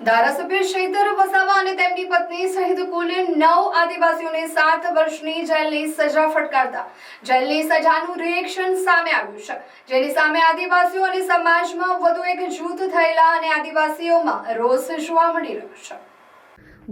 ધારાસભ્ય ચૈતર વસાવા અને તેમની પત્ની સહિત કુલ 9 આદિવાસીઓને 7 વર્ષની જેલની સજા ફટકારતા જેલની સજાનું રિએક્શન સામે આવ્યું છે, જેની સામે આદિવાસીઓ અને સમાજમાં વધુ એક જૂથ થયેલા અને આદિવાસીઓમાં રોષ જોવા મળી રહ્યો છે।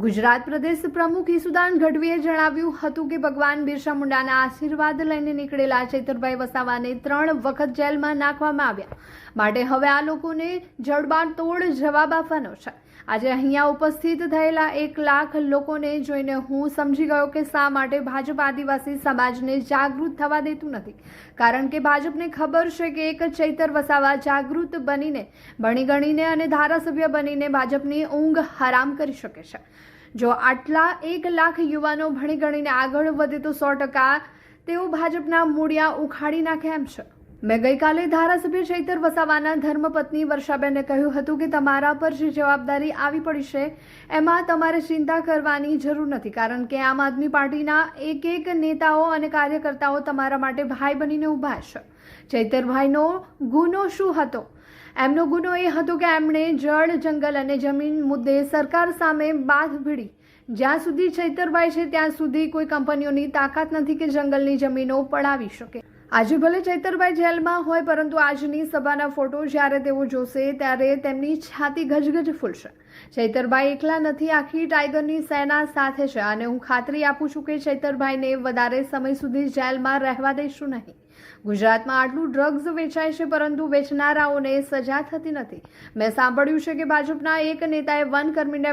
ગુજરાત પ્રદેશ પ્રમુખ ઈસુદાન ગઢવીએ જણાવ્યું હતું કે ભગવાન બિરસા મુંડાના આશીર્વાદ લઈને નીકળેલા ચૈતરભાઈ વસાવાને 3 વખત જેલમાં નાખવામાં આવ્યા, માટે હવે આ લોકોને જડબાતોડ જવાબ આપવાનો છે। આજે અહીંયા ઉપસ્થિત થયેલા 1 લાખ લોકોને જોઈને હું સમજી ગયો કે શા માટે ભાજપ આદિવાસી સમાજને જાગૃત થવા દેતું નથી, કારણ કે ભાજપને ખબર છે કે એક ચૈતર વસાવા જાગૃત બનીને ભણી ગણીને અને ધારાસભ્ય બનીને ભાજપની ઊંઘ હરામ કરી શકે છે। જો આટલા 1 લાખ યુવાનો ભણી ગણીને આગળ વધે તો 100% તેઓ ભાજપના મૂળિયા ઉખાડી નાખે એમ છે। મેં ગઈકાલે ધારાસભ્ય ચૈતર વસાવાના ધર્મપત્ની વર્ષાબેને કહ્યું હતું કે તમારા પર જે જવાબદારી આવી પડી છે એમાં તમારે ચિંતા કરવાની જરૂર નથી, કારણ કે આમ આદમી પાર્ટીના એક નેતાઓ અને કાર્યકર્તાઓ તમારા માટે ભાઈ બનીને ઊભા છે। ચૈતરભાઈનો ગુનો શું હતો? એમનો ગુનો એ હતો કે એમણે જળ, જંગલ અને જમીન મુદ્દે સરકાર સામે બાથ ભીડી। જ્યાં સુધી ચૈતરભાઈ છે ત્યાં સુધી કોઈ કંપનીઓની તાકાત નથી કે જંગલની જમીનો પડાવી શકે। આજે ભલે ચૈતરભાઈ જેલમાં હોય, પરંતુ આજની સભાના ફોટો જ્યારે તેઓ જોશે ત્યારે તેમની છાતી ગજગજ ફૂલશે। ચૈતરભાઈ એકલા નથી, આખી ટાઈગરની સેના સાથે છે અને હું ખાતરી આપું છું કે ચૈતરભાઈને વધારે સમય સુધી જેલમાં રહેવા દઈશું નહીં। ગુજરાતમાં આટલું ડ્રગ્સ વેચાય છે, પરંતુ વેચનારાઓને સજા થતી નથી। મેં સાંભળ્યું છે કે ભાજપના એક નેતાએ વનકર્મીને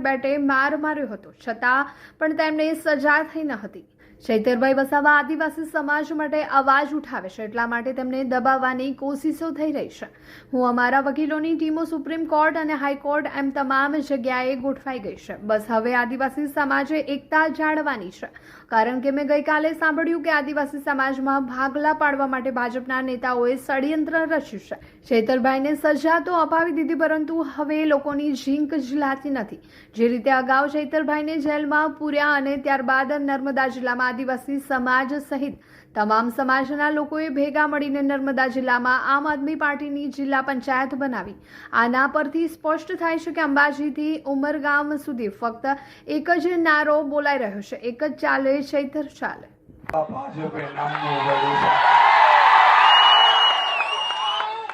બેટે માર માર્યો હતો, છતાં પણ તેમને સજા થઈ ન હતી। ચૈતરભાઈ વસાવા આદિવાસી સમાજ માટે અવાજ ઉઠાવે છે, એટલા માટે તેમને દબાવવાની કોશિશો થઈ રહી છે। હું અમારા વકીલોની ટીમો સુપ્રીમ કોર્ટ અને હાઈકોર્ટ એમ તમામ જગ્યાએ ગોઠવાઈ ગઈ છે। બસ હવે આદિવાસી સમાજે એકતા જાળવવાની છે, કારણ કે મેં ગઈકાલે સાંભળ્યું કે આદિવાસી સમાજમાં ભાગલા પાડવા માટે ભાજપના નેતાઓએ ષડયંત્ર રચ્યું છે। ચૈતરભાઈને સજા તો અપાવી દીધી, પરંતુ હવે લોકોની ઝીંક ઝીલાતી નથી। જે રીતે અગાઉ ચૈતરભાઈને જેલમાં પૂર્યા અને ત્યારબાદ નર્મદા જિલ્લામાં આદિવાસી સમાજ સહિત તમામ સમાજના લોકોએ ભેગા મળીને નર્મદા જિલ્લામાં આમ આદમી પાર્ટીની જિલ્લા પંચાયત બનાવી। આના પરથી સ્પષ્ટ થાય છે કે અંબાજીથી ઉમરગામ સુધી ફક્ત એક જ નારો બોલાઈ રહ્યો છે, એક જ ચાલે, ચૈતર ચાલે।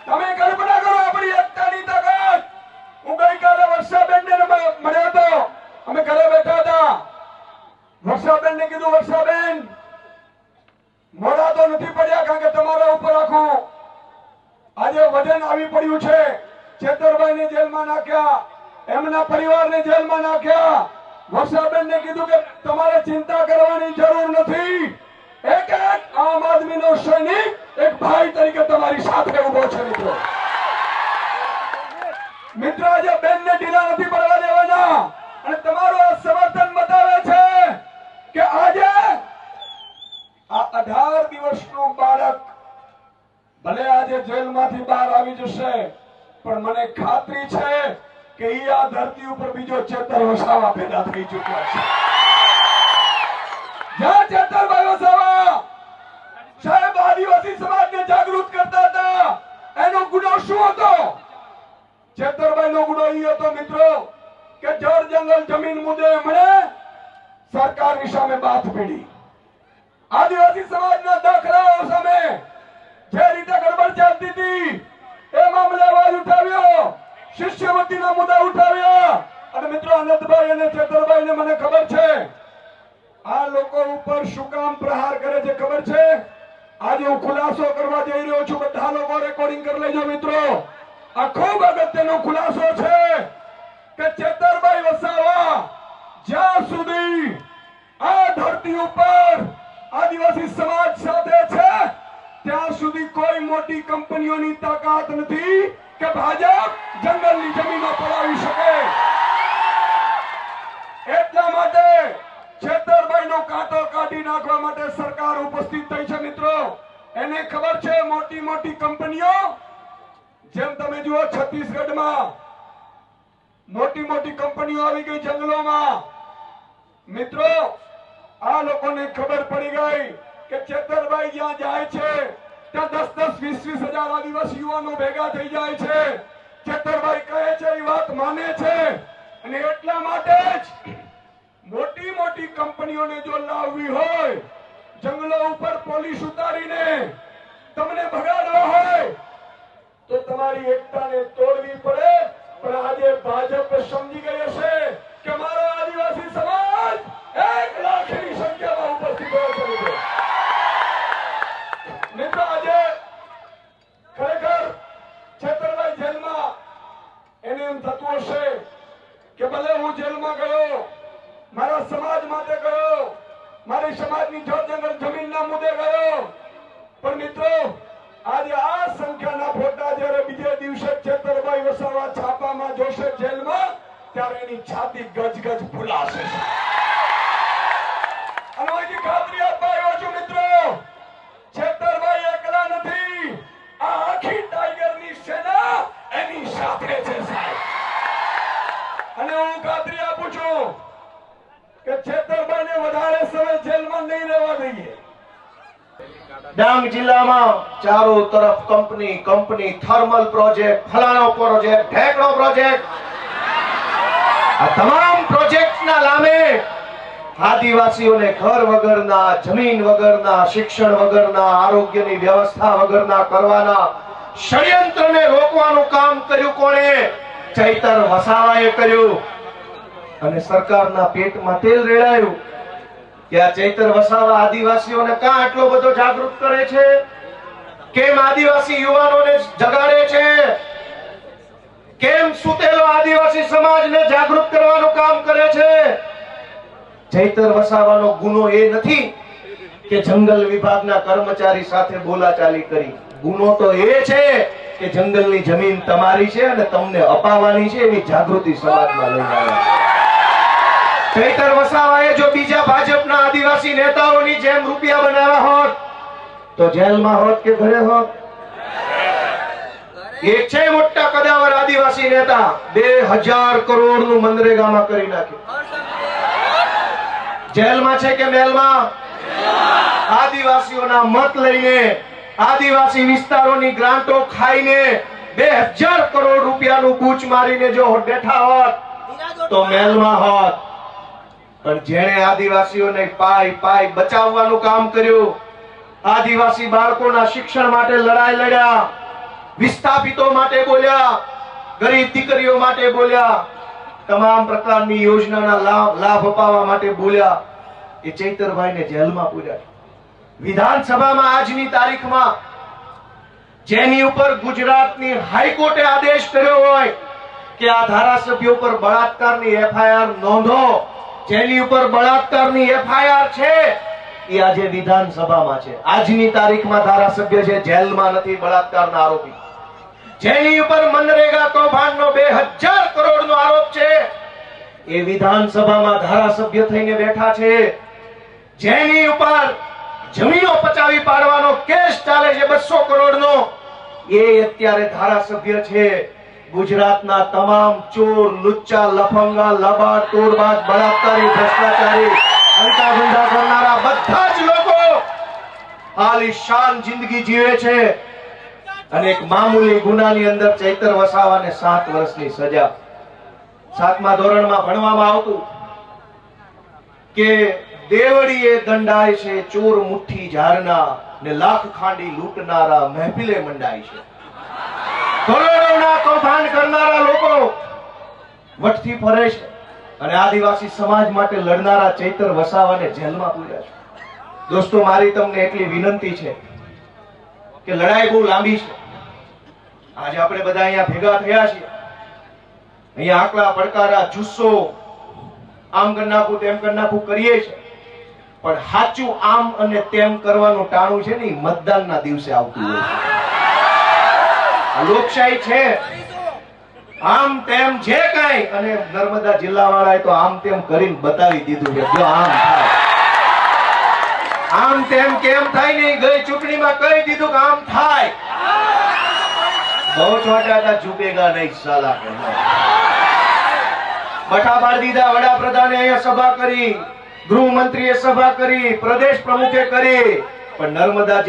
તમે કલ્પના કરો આપણી એકતાની તાકાત। હું ગઈકાલે વર્ષાબેનને મળ્યો હતો, અમે ઘરે બેઠા હતા। વર્ષાબેનને કીધું, વર્ષાબેન મોડા તો નથી પડ્યા, કારણ કે તમારા ઉપર આખું આજે વજન આવી પડ્યું છે। ચૈતરભાઈને જેલમાં નાખ્યા, એમના પરિવારને જેલમાં નાખ્યા। વર્ષાબેનને કીધું કે તમારે ચિંતા કરવાની જરૂર નથી, એક આમ આદમીનો સૈનિક એક ભાઈ તરીકે તમારી સાથે ઉભો છે। મિત્રો આજે બેનને ઢીલા નથી પડવા દેવાના, અને તમારું આ સમર્થન બતાવે છે કે આજે આ 18 દિવસનું બાળક ભલે આજે જેલમાંથી બહાર આવી જશે, પણ મને ખાતરી છે કે આ ધરતી ઉપર બીજો ચૈતર વસાવા પેદા થઈ ચૂક્યો છે। જ્યાં ચૈતરભાઈ વસાવા સાહેબ આદિવાસી સમાજને જાગૃત કરતા હતા, એનો ગુનો શું હતો? ચૈતરભાઈનો ગુનો એ હતો મિત્રો કે જળ, જંગલ, જમીન મુદ્દે એમણે સરકારની સામે બાથ ભીડી। આદિવાસી સમાજના દાખલાઓ સામે જે રીતે ગડબડ ચાલતી હતી એ મામલે અવાજ ઉઠાવ્યો, શિષ્યવૃત્તિના મુદ્દા ઉઠાવ્યા। અને મિત્રો અનંતભાઈ અને ચૈતરભાઈને મને ખબર છે આ લોકો ઉપર શું કામ પ્રહાર કરે છે ખબર છે? આજે હું ખુલાસો કરવા જઈ રહ્યો છું, બધા લોકો રેકોર્ડિંગ કરી લેજો મિત્રો। આ ખૂબ અગત્યનો ખુલાસો છે કે ચૈતરભાઈ વસાવા જ્યાં સુધી આ ધરતી ઉપર આદિવાસી સમાજ સાથે છે ત્યાં સુધી કોઈ મોટી કંપનીઓની તાકાત નથી કે ભાજપ જંગલની જમીનો પડાવી શકે। એટલા માટે ચૈતરભાઈનો કાંટો કાઢી નાખવા માટે સરકાર ઉપસ્થિત થઈ છે મિત્રો। એને ખબર છે મોટી મોટી કંપનીઓ, જેમ તમે જુઓ છત્તીસગઢમાં મોટી મોટી કંપનીઓ આવી ગઈ જંગલોમાં। મિત્રો આ લોકોને ખબર પડી ગઈ કે ચૈતરભાઈ જ્યાં જાય છે ત્યાં 10-10, 20-20 હજાર આદિવાસી યુવાનો ભેગા થઈ જાય છે। ચૈતરભાઈ કહે છે એ વાત માને છે। અને એટલા માટે જ મોટી મોટી કંપનીઓને જો લાવવી હોય, જંગલો ઉપર પોલીસ ઉતારીને તમને ભગાડવા હોય તો તમારી એકતાને તોડવી પડે. પણ આજે ભાજપ સમજી ગઈ હશે કે મારો આદિવાસી સમાજ 1 લાખની સંખ્યામાં ઉપસ્થિત હોય છે. મિત્રો, આજે ખરેખર છેતરભાઈ જેલમાં એને એમ થતું હશે કે ભલે હું જેલમાં ગયો, મારા સમાજ માટે ગયો, મારી સમાજની જળ જમીનના મુદ્દે ગયો, પણ મિત્રો આજે આ સંખ્યાના ફોટા જ્યારે બીજે દિવસે છેતરભાઈ વસાવા છાપામાં જોશે જેલમાં, ત્યારે એની છાતી ગજગજ ફૂલાશે. અને અહીંથી ખાતરી આપવા આવ્યો છું મિત્રો, છેતરભાઈ એકલા નથી, આ આખી ટાઈગરની સેના એની સાથે છે સાહેબ. અને હું ખાતરી આપું છું કે છેતરભાઈને વધારે સમય જેલમાં નહીં રહેવા દઈએ. ડાંગ જિલ્લામાં ચારો તરફ કંપની થર્મલ પ્રોજેક્ટ, ફલાણો પ્રોજેક્ટ, ઢેકણો પ્રોજેક્ટ, આ તમામ પ્રોજેક્ટના નામે આદિવાસીઓને ઘર વગરના, જમીન વગરના, શિક્ષણ વગરના, આરોગ્યની વ્યવસ્થા વગરના કરવાના ષડયંત્રને રોકવાનું કામ કર્યું કોણે? ચૈતર વસાવાએ કર્યું. અને સરકારના પેટમાં તેલ રેડાયું કે આ ચૈતર વસાવા આદિવાસીઓને કાં આટલો બધો જાગૃત કરે છે? કેમ આદિવાસી યુવાનોને જગાડે છે? કેમ સુતેલો આદિવાસી સમાજને જાગૃત કરવાનું કામ કરે છે? ચૈતર વસાવાનો ગુનો એ નથી કે જંગલ વિભાગના કર્મચારી સાથે બોલાચાલી કરી. ગુનો તો એ છે કે જંગલની જમીન તમારી છે અને તમને અપાવવાની છે એવી જાગૃતિ સમાજમાં લઈને આવ્યા. ચૈતર વસાવાએ જો બીજા ભાજપના આદિવાસી નેતાઓની જેમ રૂપિયા બનાવ્યા હોત તો જેલમાં હોત કે ઘરે હોત? એક છે મોટા કદાવર આદિવાસી નેતા, 2000 કરોડનું મનરેગામાં કરી નાખ્યું. જેલમાં છે કે મેલમાં? આદિવાસીઓના મત લઈને, આદિવાસી વિસ્તારોની ગ્રાન્ટો ખાઈને 2000 કરોડ રૂપિયાનું બૂચ મારીને જો બેઠા હોત તો મેલમાં હોત. પણ જેણે આદિવાસીઓને પાય બચાવવાનું કામ કર્યું, આદિવાસી બાળકોના શિક્ષણ માટે લડાઈ લડ્યા, વિસ્થાપિતો માટે બોલ્યા, ગરીબ દીકરીઓ માટે બોલ્યા, તમામ પ્રકારની યોજનાના લાભ અપાવવા માટે બોલ્યા, એ ચૈતરભાઈને જેલમાં પૂર્યા. વિધાનસભામાં આજની તારીખમાં જેની ઉપર ગુજરાતની હાઈકોર્ટે આદેશ કર્યો હોય કે આ ધારાસભ્યો પર બળાત્કારની એફઆઈઆર નોંધો, જેની ઉપર બળાત્કારની એફઆઈઆર છે એ આજે વિધાનસભામાં છે. આજની તારીખમાં ધારાસભ્ય છે, જેલમાં નથી, બળાત્કારના આરોપી. જેની ઉપર મનરેગા કૌભાંડનો 2000 કરોડનો આરોપ છે એ વિધાનસભામાં ધારાસભ્ય થઈને બેઠા છે. જેની ઉપર જમીનો પચાવી પાડવાનો કેસ ચાલે છે 200 કરોડનો, એ અત્યારે ધારાસભ્ય છે. ગુજરાતના તમામ ચોર, લુચ્ચા, લફંગા, લબાડ, તોડબાજ, બળાત્કારી, ભ્રષ્ટાચારી, હંતા કરનારા બધા જ લોકો આલીશાન જિંદગી જીવે છે. અને એક મામૂલી ગુનાની અંદર ચૈતર વસાવાને 7 વર્ષની સજા. 7મા ધોરણમાં ભણવામાં આવતું કે દેવડીએ દંડાય છે ચોર મુઠ્ઠી ઝારના, ને લાખ ખાંડી લૂંટનારા મહેફિલે મંડાય છે. કરોડોના કૌભાંડ કરનારા લોકો વટથી ફરે છે અને આદિવાસી સમાજ માટે લડનારા ચૈતર વસાવાને જેલમાં પૂર્યા છે. દોસ્તો, મારી તમને એટલી વિનંતી છે કે લડાઈ બહુ લાંબી છે. આજે આપણે બધા અહીંયા ભેગા થયા છીએ, અહીંયા આકલા પડકારા, જુસ્સો, આમ કરી નાખું તેમ કરી નાખું કરીએ છીએ, પણ સાચું આમ અને તેમ કરવાનું ટાણું છે ને મતદાનના દિવસે આવતું હોય છે. લોકશાહી છે, આમ તેમ જે કાંઈ, અને નર્મદા જિલ્લા વાળાએ તો આમ તેમ કરીને બતાવી દીધું કે જો આમ થાય. આમ તેમ કેમ થાય નહીં, ગઈ ચૂંટણીમાં કહી દીધું કે આમ થાય. બહુ છોટા હતા, ઝૂકેગા નહીં સાલા. બઠા પાડી દીધા. વડાપ્રધાને અહીંયા સભા કરી, ગૃહમંત્રીએ સભા કરી, પ્રદેશ પ્રમુખે કરી, પણ નર્મદા